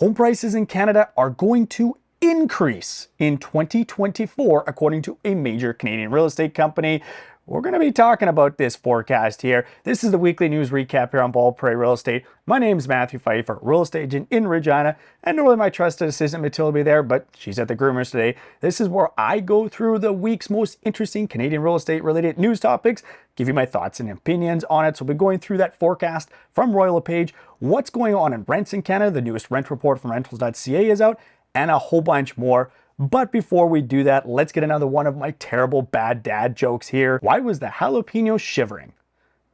Home prices in Canada are going to increase in 2024, according to a major Canadian real estate company. We're going to be talking about this forecast here. This is the weekly news recap here on Bald Prairie Real Estate. My name is Matthew Pfeifer, real estate agent in Regina, and normally my trusted assistant Matilda will be there, but she's at the groomers today. This is where I go through the week's most interesting Canadian real estate related news topics, give you my thoughts and opinions on it. So we'll be going through that forecast from Royal LePage, what's going on in rents in Canada, the newest rent report from rentals.ca is out, and a whole bunch more. But before we do that, let's get another one of my terrible bad dad jokes here. Why was the jalapeno shivering?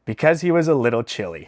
Because he was a little chilly.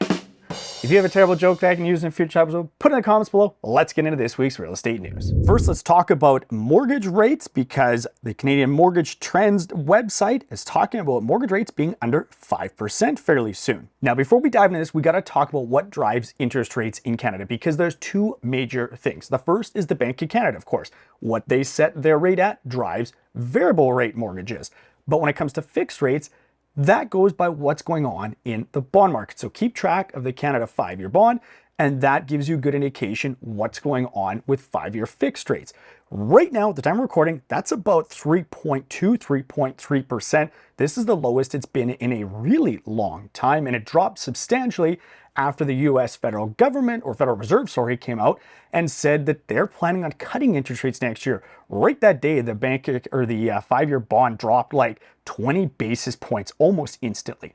If you have a terrible joke that I can use in a future episode, put it in the comments below. Let's get into this week's real estate news. First, let's talk about mortgage rates, because the Canadian Mortgage Trends website is talking about mortgage rates being under 5% fairly soon. Now, before we dive into this, we got to talk about what drives interest rates in Canada, because there's two major things. The first is the Bank of Canada, of course. What they set their rate at drives variable rate mortgages. But when it comes to fixed rates, that goes by what's going on in the bond market. So keep track of the Canada 5-year bond, and that gives you a good indication what's going on with 5-year fixed rates. Right now, at the time of recording, that's about 3.2, 3.3%. This is the lowest it's been in a really long time, and it dropped substantially after the US federal government, or Federal Reserve, sorry, came out and said that they're planning on cutting interest rates next year. Right that day, the bank or the 5-year bond dropped like 20 basis points almost instantly.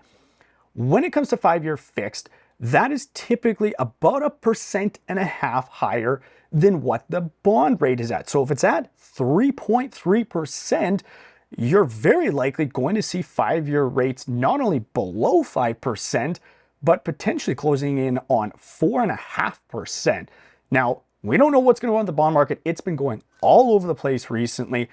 When it comes to 5-year fixed, that is typically about 1.5% higher than what the bond rate is at. So if it's at 3.3%, you're very likely going to see 5-year rates not only below 5%, but potentially closing in on 4.5%. Now, we don't know what's going to go on in the bond market. It's been going all over the place recently,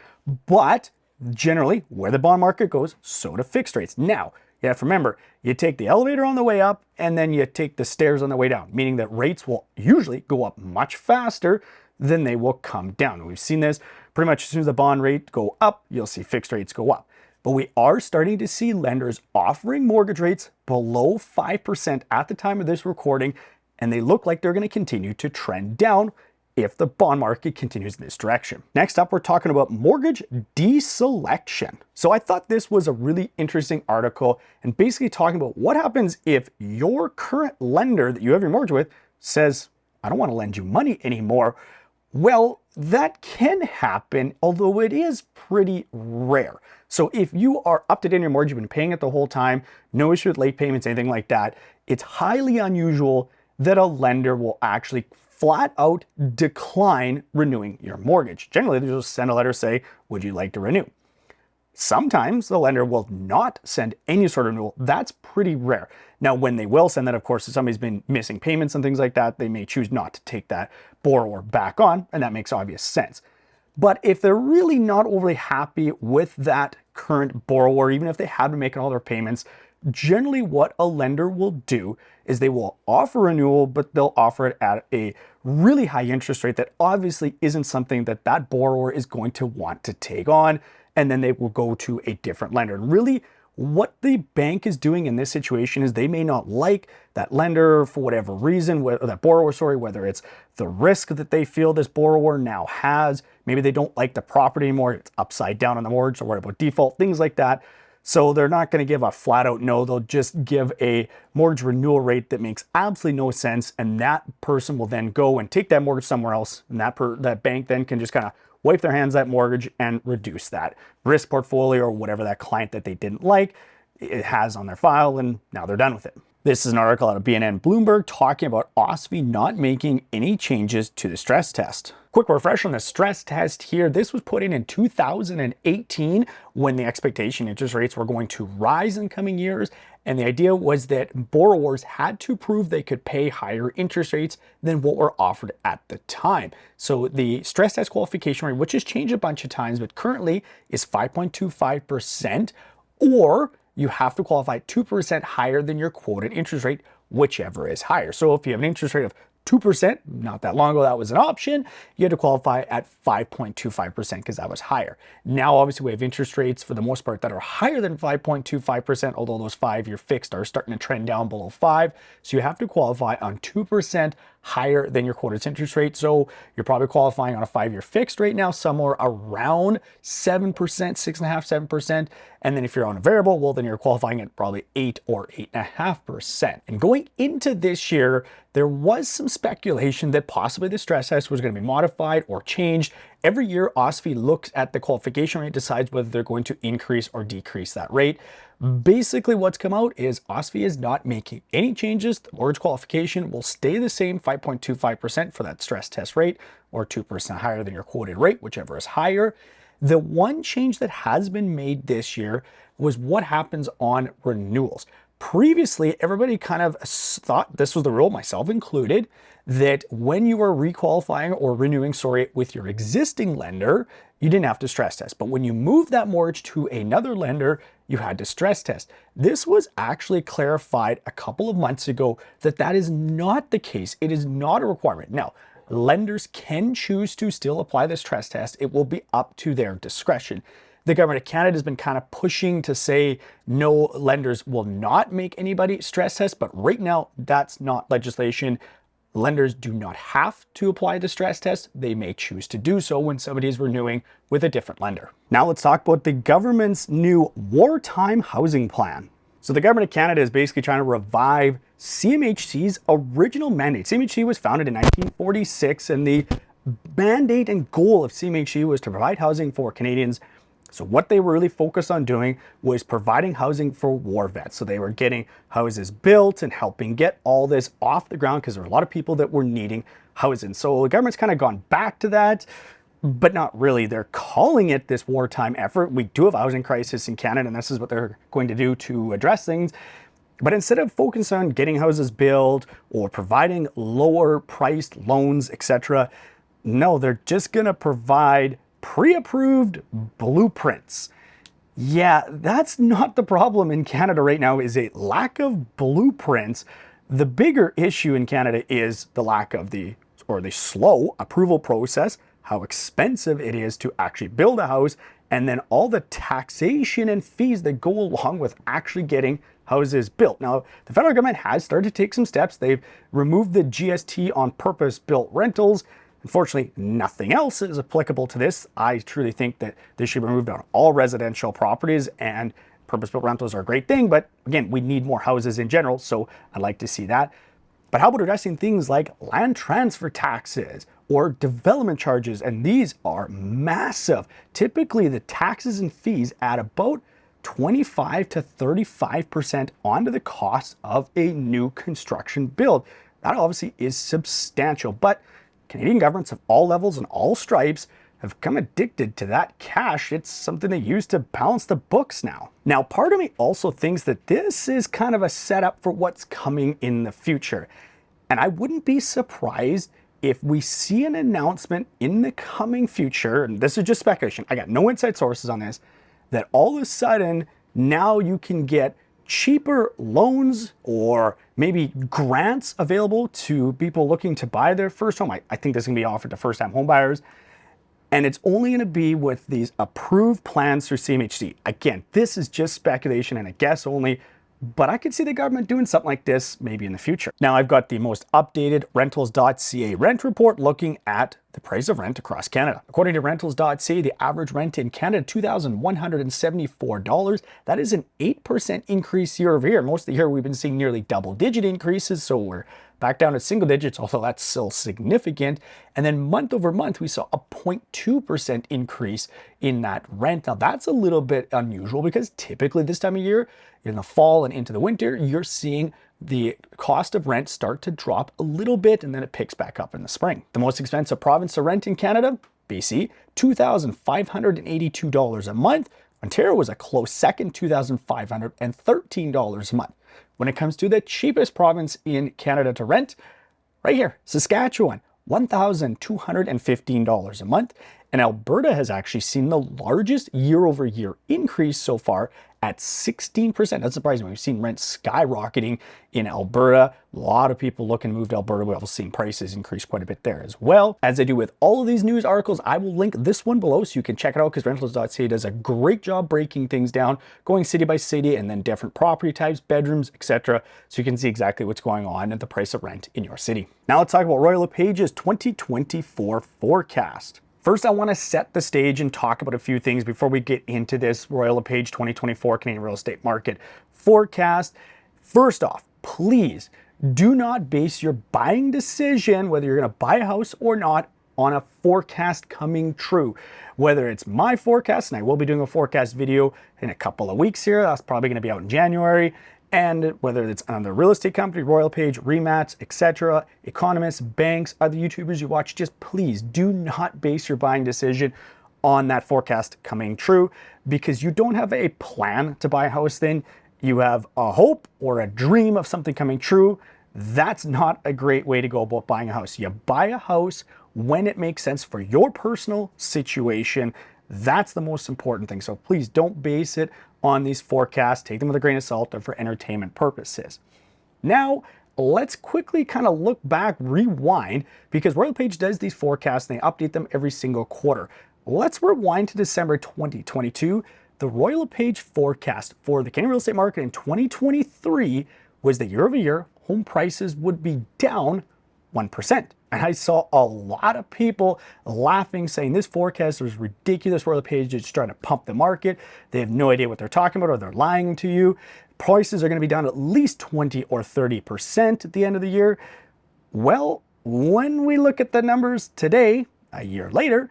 but generally where the bond market goes, so do fixed rates. Now, you have to remember, you take the elevator on the way up and then you take the stairs on the way down, meaning that rates will usually go up much faster than they will come down. We've seen this pretty much as soon as the bond rate go up, you'll see fixed rates go up. But we are starting to see lenders offering mortgage rates below 5% at the time of this recording, and they look like they're going to continue to trend down if the bond market continues in this direction. Next up, we're talking about mortgage deselection. So I thought this was a really interesting article, and basically talking about what happens if your current lender that you have your mortgage with says, I don't want to lend you money anymore. Well, that can happen, although it is pretty rare. So if you are up to date on your mortgage, you've been paying it the whole time, no issue with late payments, anything like that, it's highly unusual that a lender will actually flat out decline renewing your mortgage. Generally, they'll just send a letter, say, would you like to renew? Sometimes the lender will not send any sort of renewal. That's pretty rare. Now, when they will send that, of course, if somebody's been missing payments and things like that, they may choose not to take that borrower back on, and that makes obvious sense. But if they're really not overly happy with that current borrower, even if they have been making all their payments, generally what a lender will do is they will offer renewal, but they'll offer it at a really high interest rate that obviously isn't something that that borrower is going to want to take on, and then they will go to a different lender. And really, what the bank is doing in this situation is they may not like that lender for whatever reason, or that borrower, sorry, whether it's the risk that they feel this borrower now has, maybe they don't like the property anymore, it's upside down on the mortgage, they're worried about default, things like that. So they're not going to give a flat out no, they'll just give a mortgage renewal rate that makes absolutely no sense, and that person will then go and take that mortgage somewhere else, and that bank then can just kind of wipe their hands of that mortgage and reduce that risk portfolio or whatever that client that they didn't like it has on their file, and now they're done with it. This is an article out of BNN Bloomberg talking about 𝗬𝗏 not making any changes to the stress test. Quick refresh on the stress test here. This was put in 2018 when the expectation interest rates were going to rise in coming years. And the idea was that borrowers had to prove they could pay higher interest rates than what were offered at the time. So the stress test qualification rate, which has changed a bunch of times, but currently is 5.25%, or you have to qualify 2% higher than your quoted interest rate, whichever is higher. So if you have an interest rate of 2%, not that long ago that was an option, you had to qualify at 5.25% because that was higher. Now obviously we have interest rates for the most part that are higher than 5.25%, although those 5-year fixed are starting to trend down below 5. So you have to qualify on 2% higher than your quoted interest rate. So you're probably qualifying on a 5-year fixed right now, somewhere around 7%, 6.5%, 7%. And then if you're on a variable, well, then you're qualifying at probably 8 or 8.5%. And going into this year, there was some speculation that possibly the stress test was going to be modified or changed. Every year, OSFI looks at the qualification rate, decides whether they're going to increase or decrease that rate. Basically, what's come out is OSFI is not making any changes. The mortgage qualification will stay the same, 5.25% for that stress test rate, or 2% higher than your quoted rate, whichever is higher. The one change that has been made this year was what happens on renewals. Previously, everybody kind of thought this was the rule, myself included, that when you were requalifying or renewing, with your existing lender, you didn't have to stress test. But when you moved that mortgage to another lender, you had to stress test. This was actually clarified a couple of months ago that that is not the case. It is not a requirement. Now, lenders can choose to still apply the stress test. It will be up to their discretion. The government of Canada has been kind of pushing to say no, lenders will not make anybody stress test, but right now that's not legislation. Lenders do not have to apply the stress test. They may choose to do so when somebody is renewing with a different lender. Now let's talk about the government's new wartime housing plan. So the government of Canada is basically trying to revive CMHC's original mandate. CMHC was founded in 1946, and the mandate and goal of CMHC was to provide housing for Canadians. So what they were really focused on doing was providing housing for war vets. So they were getting houses built and helping get all this off the ground because there were a lot of people that were needing housing. So the government's kind of gone back to that, but not really. They're calling it this wartime effort. We do have a housing crisis in Canada, and this is what they're going to do to address things. But instead of focusing on getting houses built or providing lower priced loans, etc., no, they're just going to provide pre-approved blueprints. Yeah, that's not the problem in Canada right now, is a lack of blueprints. The bigger issue in Canada is the lack of the slow approval process, how expensive it is to actually build a house, and then all the taxation and fees that go along with actually getting houses built. Now, the federal government has started to take some steps. They've removed the GST on purpose-built rentals. Unfortunately, nothing else is applicable to this. I truly think that this should be removed on all residential properties, and purpose-built rentals are a great thing, but again, we need more houses in general, so I'd like to see that. But how about addressing things like land transfer taxes or development charges? And these are massive. Typically, the taxes and fees add about 25 to 35% onto the cost of a new construction build. That obviously is substantial, but Canadian governments of all levels and all stripes have become addicted to that cash. It's something they use to balance the books now. Now, part of me also thinks that this is kind of a setup for what's coming in the future. And I wouldn't be surprised if we see an announcement in the coming future, and this is just speculation, I got no inside sources on this, that all of a sudden now you can get cheaper loans or maybe grants available to people looking to buy their first home. I think this is going to be offered to first-time home buyers. And it's only going to be with these approved plans through CMHC. Again, this is just speculation and a guess only, but I could see the government doing something like this maybe in the future. Now, I've got the most updated rentals.ca rent report looking at the price of rent across Canada. According to rentals.ca, the average rent in Canada, $2,174. That is an 8% increase year over year. Most of the year we've been seeing nearly double-digit increases, so we're back down to single digits, although that's still significant. And then month over month, we saw a 0.2% increase in that rent. Now, that's a little bit unusual because typically this time of year, in the fall and into the winter, you're seeing the cost of rent start to drop a little bit, and then it picks back up in the spring. The most expensive province to rent in Canada, BC, $2,582 a month. Ontario was a close second, $2,513 a month. When it comes to the cheapest province in Canada to rent, right here, Saskatchewan, $1,215 a month. And Alberta has actually seen the largest year-over-year increase so far at 16%. That's surprising. We've seen rents skyrocketing in Alberta. A lot of people looking to move to Alberta. We've also seen prices increase quite a bit there as well. As I do with all of these news articles, I will link this one below so you can check it out, because rentals.ca does a great job breaking things down, going city by city and then different property types, bedrooms, etc. So you can see exactly what's going on and the price of rent in your city. Now let's talk about Royal LePage's 2024 forecast. First, I want to set the stage and talk about a few things before we get into this Royal LePage 2024 Canadian real estate market forecast. First off, please do not base your buying decision, whether you're going to buy a house or not, on a forecast coming true. Whether it's my forecast, and I will be doing a forecast video in a couple of weeks here, that's probably going to be out in January, and whether it's another real estate company, Royal LePage, REMAX, etc., economists, banks, other YouTubers you watch, just please do not base your buying decision on that forecast coming true, because you don't have a plan to buy a house then. You have a hope or a dream of something coming true. That's not a great way to go about buying a house. You buy a house when it makes sense for your personal situation. That's the most important thing. So please don't base it on these forecasts. Take them with a grain of salt or for entertainment purposes. Now, let's quickly kind of look back, rewind, because Royal LePage does these forecasts and they update them every single quarter. Let's rewind to December 2022. The Royal LePage forecast for the Canadian real estate market in 2023 was that year over year, home prices would be down 1%. And I saw a lot of people laughing, saying this forecast was ridiculous. Royal LePage is just trying to pump the market. They have no idea what they're talking about, or they're lying to you. Prices are going to be down at least 20 or 30% at the end of the year. Well, when we look at the numbers today, a year later,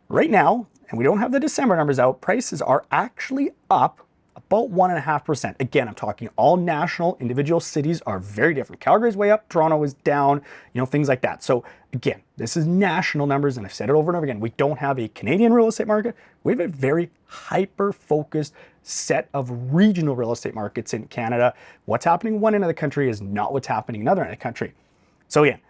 right now, and we don't have the December numbers out, prices are actually up about 1.5%. Again, I'm talking all national. Individual cities are very different. Calgary's way up, Toronto is down, things like that. So again, this is national numbers, and I've said it over and over again. We don't have a Canadian real estate market. We have a very hyper-focused set of regional real estate markets in Canada. What's happening in one end of the country is not what's happening in another end of the country. So again,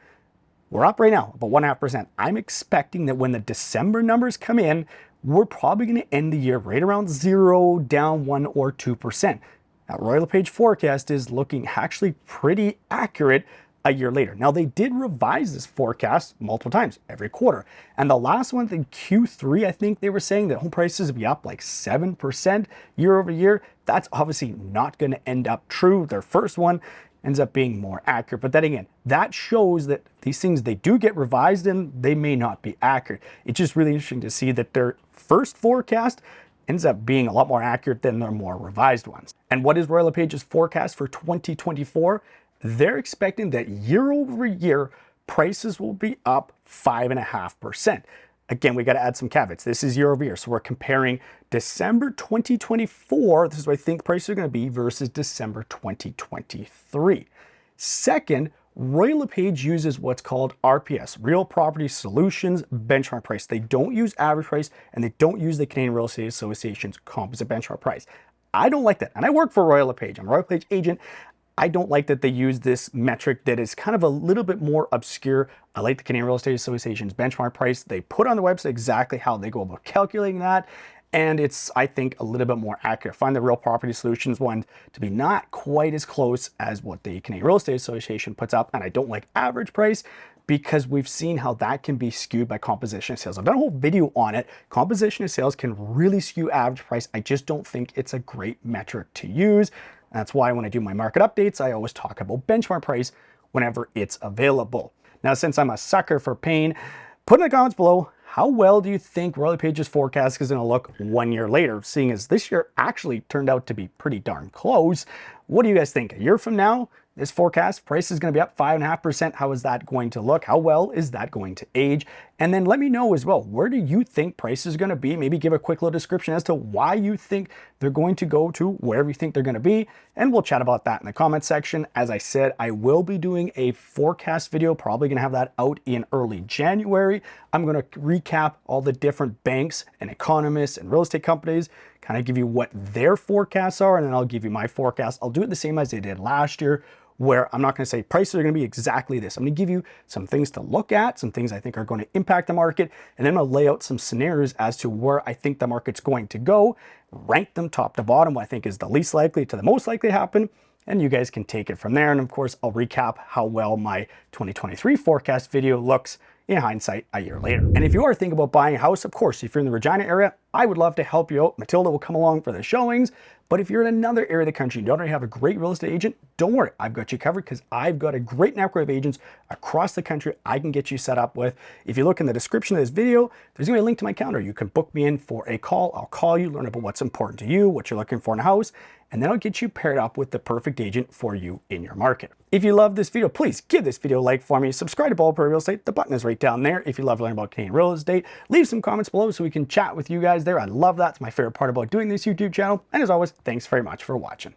we're up right now about 1.5%. I'm expecting that when the December numbers come in, we're probably going to end the year right around 0, down 1 or 2%. Now, Royal LePage forecast is looking actually pretty accurate a year later. Now, they did revise this forecast multiple times every quarter. And the last one, in Q3, I think they were saying that home prices would be up like 7% year over year. That's obviously not going to end up true. Their first one ends up being more accurate. But then again, that shows that these things, they do get revised and they may not be accurate. It's just really interesting to see that their first forecast ends up being a lot more accurate than their more revised ones. And what is Royal LePage's forecast for 2024? They're expecting that year over year, prices will be up 5.5%. Again, we got to add some caveats. This is year over year. So we're comparing December 2024, this is what I think prices are going to be, versus December 2023. Second, Royal LePage uses what's called RPS, Real Property Solutions Benchmark Price. They don't use average price, and they don't use the Canadian Real Estate Association's composite benchmark price. I don't like that. And I work for Royal LePage. I'm a Royal LePage agent. I don't like that they use this metric that is kind of a little bit more obscure. I like the Canadian Real Estate Association's benchmark price. They put on the website exactly how they go about calculating that. And it's, I think, a little bit more accurate. I find the Real Property Solutions one to be not quite as close as what the Canadian Real Estate Association puts up. And I don't like average price because we've seen how that can be skewed by composition of sales. I've done a whole video on it. Composition of sales can really skew average price. I just don't think it's a great metric to use. That's why when I do my market updates, I always talk about benchmark price whenever it's available. Now, since I'm a sucker for pain, put in the comments below, how well do you think Royal LePage's forecast is going to look 1 year later, seeing as this year actually turned out to be pretty darn close? What do you guys think? A year from now, this forecast price is going to be up 5.5%. How is that going to look? How well is that going to age? And then let me know as well, where do you think prices are going to be? Maybe give a quick little description as to why you think they're going to go to wherever you think they're going to be. And we'll chat about that in the comment section. As I said, I will be doing a forecast video, probably going to have that out in early January. I'm going to recap all the different banks and economists and real estate companies, kind of give you what their forecasts are, and then I'll give you my forecast. I'll do it the same as I did last year, where I'm not going to say prices are going to be exactly this. I'm going to give you some things to look at, some things I think are going to impact the market, and then I'll lay out some scenarios as to where I think the market's going to go, rank them top to bottom, what I think is the least likely to the most likely to happen, and you guys can take it from there. And of course, I'll recap how well my 2023 forecast video looks in hindsight a year later. And if you are thinking about buying a house, of course, if you're in the Regina area, I would love to help you out. Matilda will come along for the showings. But if you're in another area of the country and don't already have a great real estate agent, don't worry, I've got you covered because I've got a great network of agents across the country I can get you set up with. If you look in the description of this video, there's gonna be a link to my calendar. You can book me in for a call. I'll call you, learn about what's important to you, what you're looking for in a house, and then I'll get you paired up with the perfect agent for you in your market. If you love this video, please give this video a like for me. Subscribe to Bald Prairie Real Estate. The button is right down there. If you love learning about Canadian real estate, leave some comments below so we can chat with you guys there. I love that. It's my favorite part about doing this YouTube channel. And as always, thanks very much for watching.